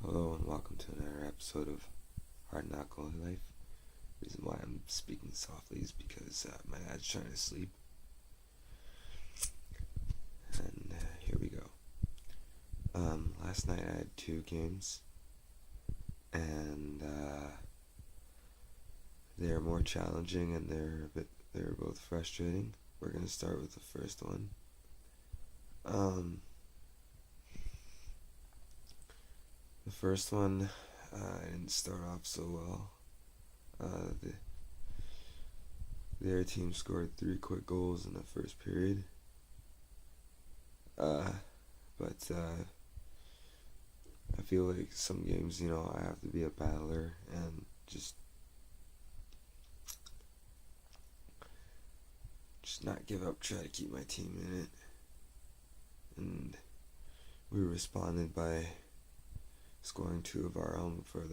Hello and welcome to another episode of Hard Not Goalie Life. The reason why I'm speaking softly is because my dad's trying to sleep. And here we go. Last night I had 2 games, and they're more challenging and they're both frustrating. We're gonna start with the first one. The first one, I didn't start off so well. Their team scored 3 quick goals in the first period. But I feel like some games, I have to be a battler and just not give up, try to keep my team in it. And we responded by scoring 2 of our own for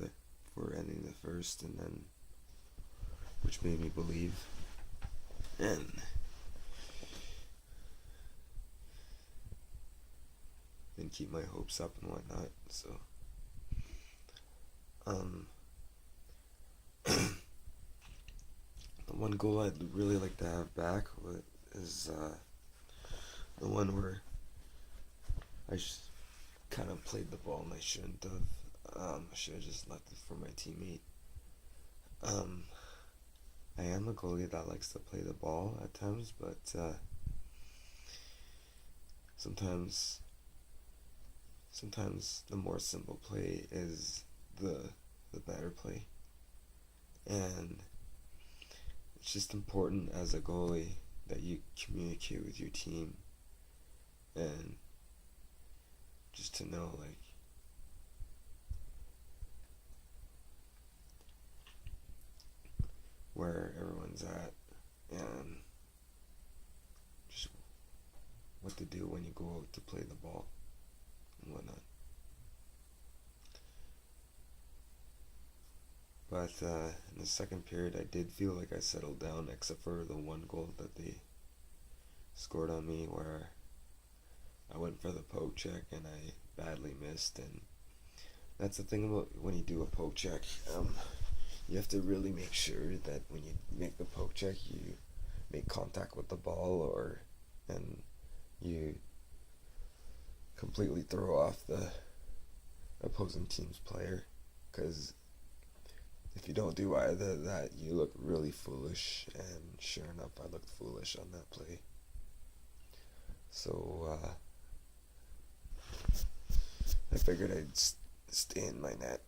ending the first, and then which made me believe and keep my hopes up and whatnot. So the one goal I'd really like to have back is the one where I kind of played the ball and I shouldn't have. I should have just left it for my teammate. I am a goalie that likes to play the ball at times, but sometimes the more simple play is the better play. And it's just important as a goalie that you communicate with your team and just to know where everyone's at and just what to do when you go out to play the ball and whatnot. But in the second period, I did feel like I settled down, except for the one goal that they scored on me, where I went for the poke check and I badly missed. And that's the thing about when you do a poke check. You have to really make sure that when you make the poke check, you make contact with the ball, and you completely throw off the opposing team's player. Because if you don't do either of that, you look really foolish. And sure enough, I looked foolish on that play. So I figured I'd stay in my net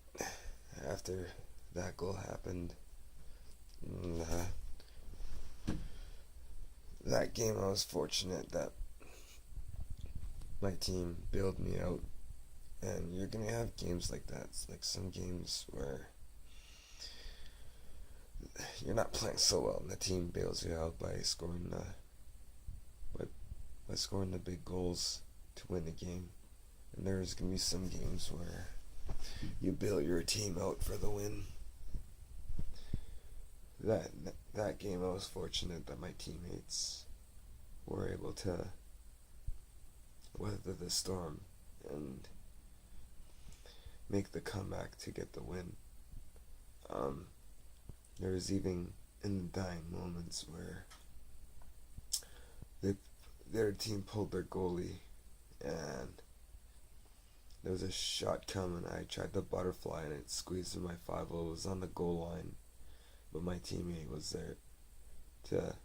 after that goal happened. And, that game, I was fortunate that my team bailed me out. And you're gonna have games like that. It's like some games where you're not playing so well, and the team bails you out by scoring the big goals to win the game. And there's gonna be some games where you bail your team out for the win. That game, I was fortunate that my teammates were able to weather the storm and make the comeback to get the win. There was even in the dying moments where their team pulled their goalie, and there was a shot coming. I tried the butterfly and it squeezed in my 5-0. It was on the goal line, but my teammate was there to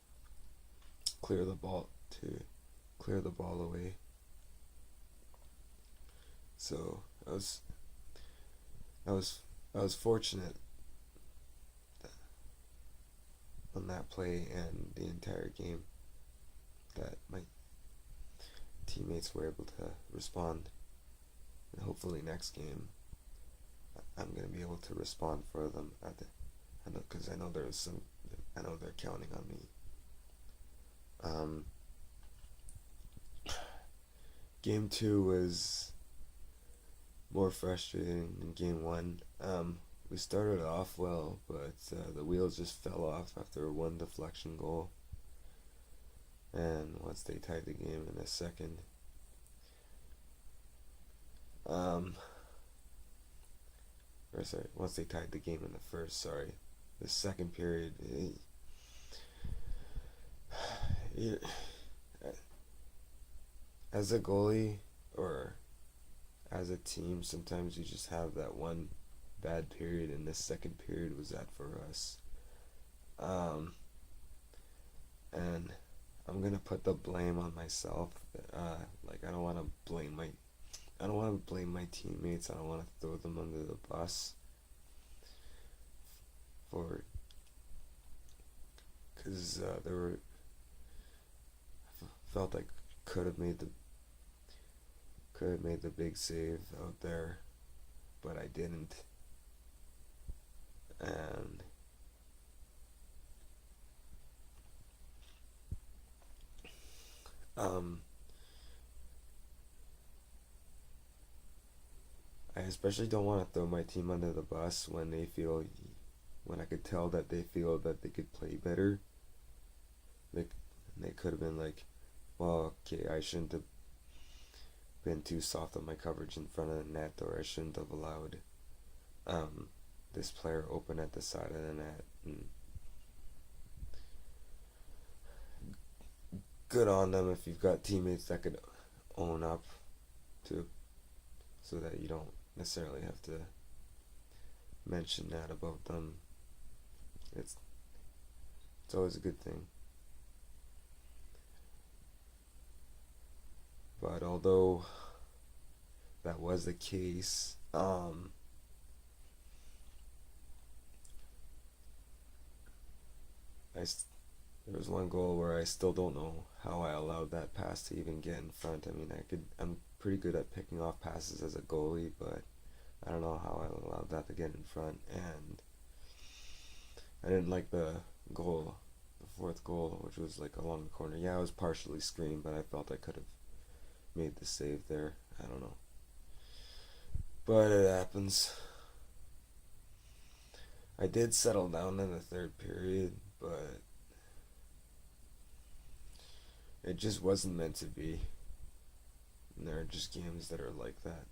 clear the ball away. So I was fortunate on that play and the entire game that my teammates were able to respond. And hopefully next game I'm going to be able to respond for them because I know they're counting on me. Game 2 was more frustrating than game 1. We started off well, but the wheels just fell off after one deflection goal. And once they tied the game in a second, or sorry, once they tied the game in the first, sorry, the second period, as a goalie or as a team, sometimes you just have that one bad period, and this second period was that for us. And I'm gonna put the blame on myself. Like I don't want to blame my teammates. I don't want to throw them under the bus for because there were felt like could have made the big save out there, but I didn't. And I especially don't want to throw my team under the bus when I could tell that they feel that they could play better. They could have been like, well, okay, I shouldn't have been too soft on my coverage in front of the net, or I shouldn't have allowed this player open at the side of the net. And good on them if you've got teammates that could own up to, so that you don't necessarily have to mention that about them. It's always a good thing. But although that was the case, there was one goal where I still don't know how I allowed that pass to even get in front. I mean, I'm pretty good at picking off passes as a goalie, but I don't know how I allowed that to get in front. And I didn't like the fourth goal, which was like along the corner. Yeah, it was partially screened, but I felt I could have made the save there. I don't know. But it happens. I did settle down in the third period, but it just wasn't meant to be. And there are just games that are like that.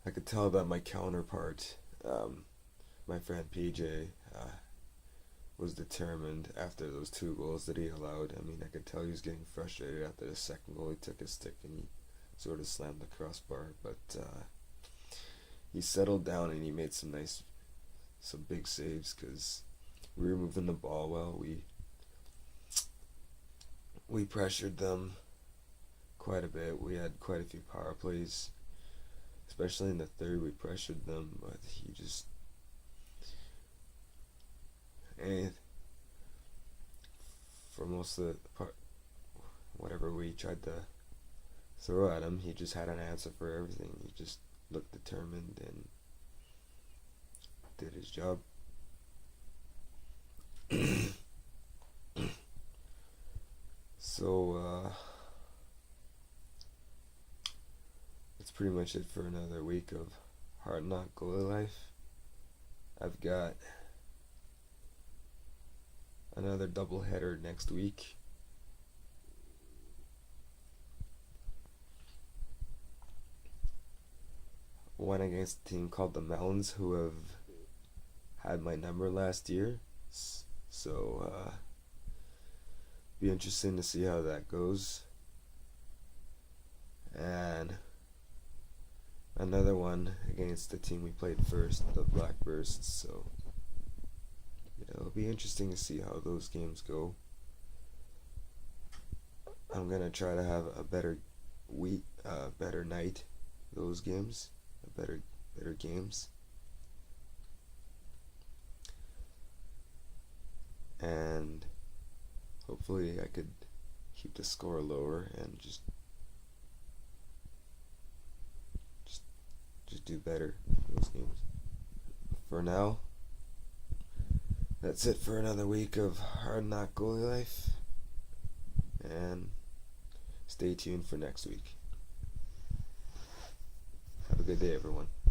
I could tell that my counterpart, my friend PJ, was determined after those two goals that he allowed. I mean, I could tell he was getting frustrated after the second goal. He took his stick and he sort of slammed the crossbar, but he settled down and he made some big saves because we were moving the ball well. We pressured them quite a bit. We had quite a few power plays, especially in the third. We pressured them, but he just for most of the part, whatever we tried to throw at him, he just had an answer for everything. He just looked determined and did his job. So that's pretty much it for another week of Hard Knock Goalie Life. I've got another doubleheader next week. One against a team called the Melons, who have had my number last year. So be interesting to see how that goes. And another one against the team we played first, the Blackbursts. So it'll be interesting to see how those games go. I'm gonna try to have a better week, better night. Those games, better games. And hopefully I could keep the score lower and just do better in those games. For now, that's it for another week of Hard Knock Goalie Life. And stay tuned for next week. Have a good day, everyone.